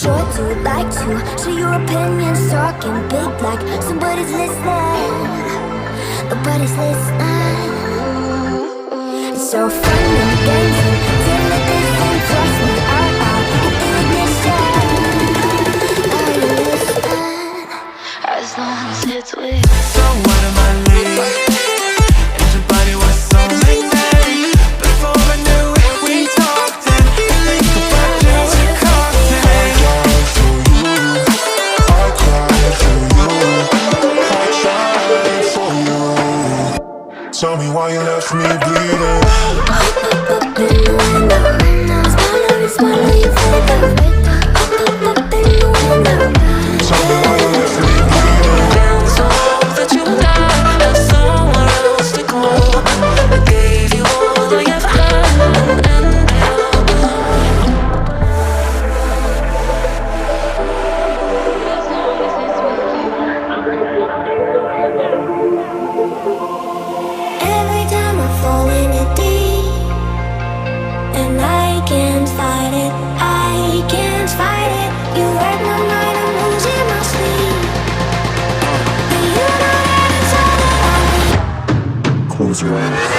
sure to like to share your opinions, talking big like somebody's listening. Nobody's listening. It's so fun and games until the distance trust me out in ignition. Are you listening? As long as it's with you. So what am I leaving? And your body was so magnetic. Before I knew it, we talked and I think about you and cocktail. I cried for you. Tell me why you left me bleeding. Up in the window, smaller, you fade up. Up in the window. Tell me why you left me bleeding. Down so low that you died, had somewhere else to go. I gave you all I ever had and ended up alone. As long as it's with you. Every time I fall in it deep, and I can't fight it, I can't fight it. You wreck my mind, I'm losing my sleep. But you know that it's all that I need. Close your eyes.